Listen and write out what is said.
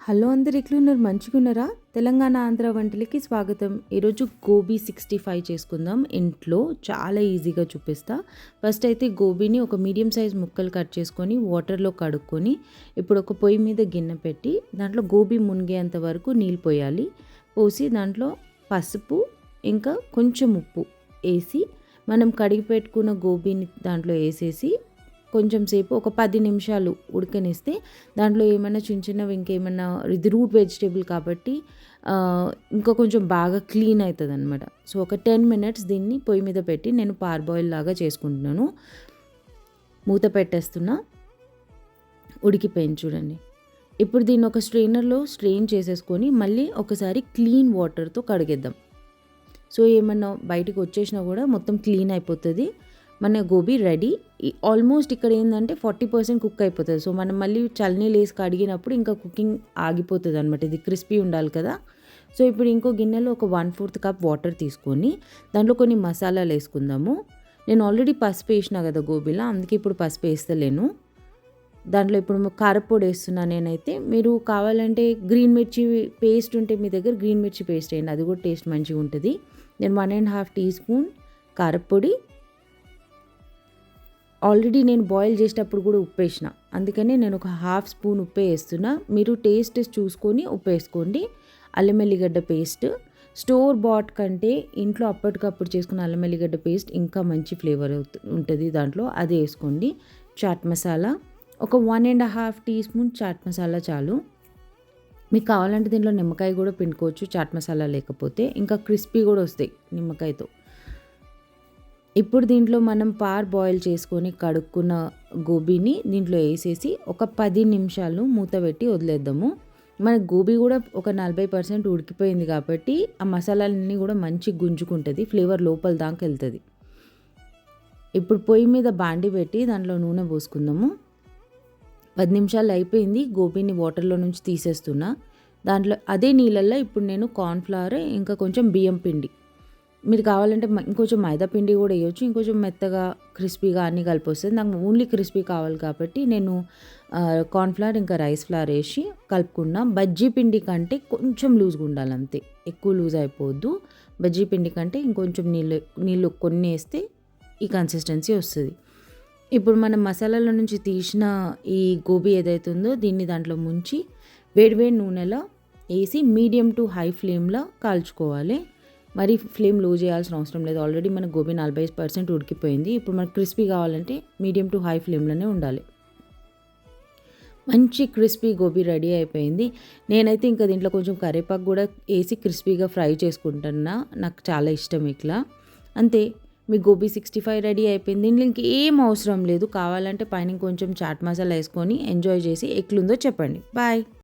Hello అందరు ఎట్లున్నారు మంచిగున్నారా? తెలంగాణ ఆంధ్ర వంటలకి స్వాగతం. ఈరోజు గోబీ 65 చేసుకుందాం ఇంట్లో. చాలా ఈజీగా చూపిస్తా. ఫస్ట్ అయితే గోబీని ఒక మీడియం సైజ్ ముక్కలు కట్ చేసుకొని వాటర్లో కడుక్కొని ఇప్పుడు ఒక పొయ్యి మీద గిన్నె పెట్టి దాంట్లో గోబీ మునిగేంత వరకు నీళ్ళు పోయాలి. పోసి దాంట్లో పసుపు ఇంకా కొంచెం ఉప్పు వేసి మనం కడిగి పెట్టుకున్న గోబీని దాంట్లో వేసేసి కొంచెం సేపు ఒక 10 నిమిషాలు ఉడకనిస్తే దాంట్లో ఏమైనా చిన్న చిన్నవి ఇంకేమైనా ఇది రూట్ వెజిటేబుల్ కాబట్టి ఇంకా కొంచెం బాగా క్లీన్ అవుతుంది అనమాట. సో ఒక 10 మినిట్స్ దీన్ని పొయ్యి మీద పెట్టి నేను పార్బాయిల్ లాగా చేసుకుంటున్నాను. మూత పెట్టేస్తున్నా. ఉడికిపోయింది చూడండి. ఇప్పుడు దీన్ని ఒక స్ట్రెయినర్లో స్ట్రెయిన్ చేసేసుకొని మళ్ళీ ఒకసారి క్లీన్ వాటర్తో కడిగేద్దాం. సో ఏమన్నా బయటకు వచ్చేసినా కూడా మొత్తం క్లీన్ అయిపోతుంది. మన గోబీ రెడీ. ఆల్మోస్ట్ ఇక్కడ ఏంటంటే 40% కుక్ అయిపోతుంది. సో మనం మళ్ళీ చల్లనీళ్ళు వేసి కడిగినప్పుడు ఇంకా కుకింగ్ ఆగిపోతుంది అనమాట. ఇది క్రిస్పీ ఉండాలి కదా. సో ఇప్పుడు ఇంకో గిన్నెలో ఒక 1/4 కప్ వాటర్ తీసుకొని దాంట్లో కొన్ని మసాలాలు వేసుకుందాము. నేను ఆల్రెడీ పసుపు వేసిన కదా గోబీలో, అందుకే ఇప్పుడు పసుపు వేస్తలేను. దాంట్లో ఇప్పుడు కారపొడి వేస్తున్నా నేనైతే. మీరు కావాలంటే గ్రీన్ మిర్చి పేస్ట్ ఉంటే మీ దగ్గర గ్రీన్ మిర్చి పేస్ట్ వేయండి, అది కూడా టేస్ట్ మంచిగా ఉంటుంది. నేను 1.5 టీ స్పూన్ కారపొడి. ఆల్రెడీ నేను బాయిల్ చేసేటప్పుడు కూడా ఉప్పు వేసిన, అందుకని నేను ఒక 1/2 స్పూన్ ఉప్పు వేస్తున్నా. మీరు టేస్ట్ చూసుకొని ఉప్పు వేసుకోండి. అల్లం ఎల్లిగడ్డ పేస్ట్. స్టోర్ బాట్ కంటే ఇంట్లో అప్పటికప్పుడు చేసుకున్న అల్లం ఎల్లిగడ్డ పేస్ట్ ఇంకా మంచి ఫ్లేవర్ ఉంటుంది దాంట్లో, అది వేసుకోండి. చాట్ మసాలా ఒక 1.5 టీ స్పూన్ చాట్ మసాలా చాలు. మీకు కావాలంటే దీంట్లో నిమ్మకాయ కూడా పిండుకోవచ్చు చాట్ మసాలా లేకపోతే, ఇంకా క్రిస్పీ కూడా వస్తాయి నిమ్మకాయతో. ఇప్పుడు దీంట్లో మనం బాయిల్ చేసుకొని కడుక్కున్న గోబీని దీంట్లో వేసేసి ఒక 10 నిమిషాలు మూత పెట్టి వదిలేద్దాము. మన గోబీ కూడా ఒక 40% ఉడికిపోయింది కాబట్టి ఆ మసాలాలన్నీ కూడా మంచి గుంజుకుంటుంది, ఫ్లేవర్ లోపల దాకా వెళ్తుంది. ఇప్పుడు పొయ్యి మీద బాండి పెట్టి దాంట్లో నూనె పోసుకుందాము. 10 నిమిషాలు అయిపోయింది. గోబీని వాటర్లో నుంచి తీసేస్తున్నా. దాంట్లో అదే నీళ్ళల్లో ఇప్పుడు నేను కార్న్ఫ్లవర్ ఇంకా కొంచెం బియ్యం పిండి, మీరు కావాలంటే ఇంకొంచెం మైదా పిండి కూడా వేయొచ్చు, ఇంకొంచెం మెత్తగా క్రిస్పీగా అన్నీ కలిపి వస్తుంది. నాకు ఓన్లీ క్రిస్పీ కావాలి కాబట్టి నేను కార్న్ఫ్లవర్ ఇంకా రైస్ ఫ్లవర్ వేసి కలుపుకున్నా. బజ్జీ పిండి కంటే కొంచెం లూజ్గా ఉండాలి అంతే, ఎక్కువ లూజ్ అయిపోవద్దు. బజ్జీ పిండి కంటే ఇంకొంచెం నీళ్ళు కొన్ని వేస్తే ఈ కన్సిస్టెన్సీ వస్తుంది. ఇప్పుడు మనం మసాలాల నుంచి తీసిన ఈ గోబీ ఏదైతే ఉందో దీన్ని దాంట్లో ముంచి వేడివేడి నూనెలో వేసి మీడియం టు హై ఫ్లేమ్లో కాల్చుకోవాలి. మరి ఫ్లేమ్ లో చేయాల్సిన అవసరం లేదు. ఆల్రెడీ మన గోబీ 40% ఉడికిపోయింది. ఇప్పుడు మనకు క్రిస్పీ కావాలంటే మీడియం టు హై ఫ్లేమ్లోనే ఉండాలి. మంచి క్రిస్పీ గోబీ రెడీ అయిపోయింది. నేనైతే ఇంకా దీంట్లో కొంచెం కరివేపాకు కూడా వేసి క్రిస్పీగా ఫ్రై చేసుకుంటున్నా, నాకు చాలా ఇష్టం ఇట్లా. అంతే, మీ గోబీ 65 రెడీ అయిపోయింది. దీంట్లో ఇంకేం అవసరం లేదు. కావాలంటే పైన కొంచెం చాట్ మసాలా వేసుకొని ఎంజాయ్ చేసి ఎట్లుందో చెప్పండి. బాయ్.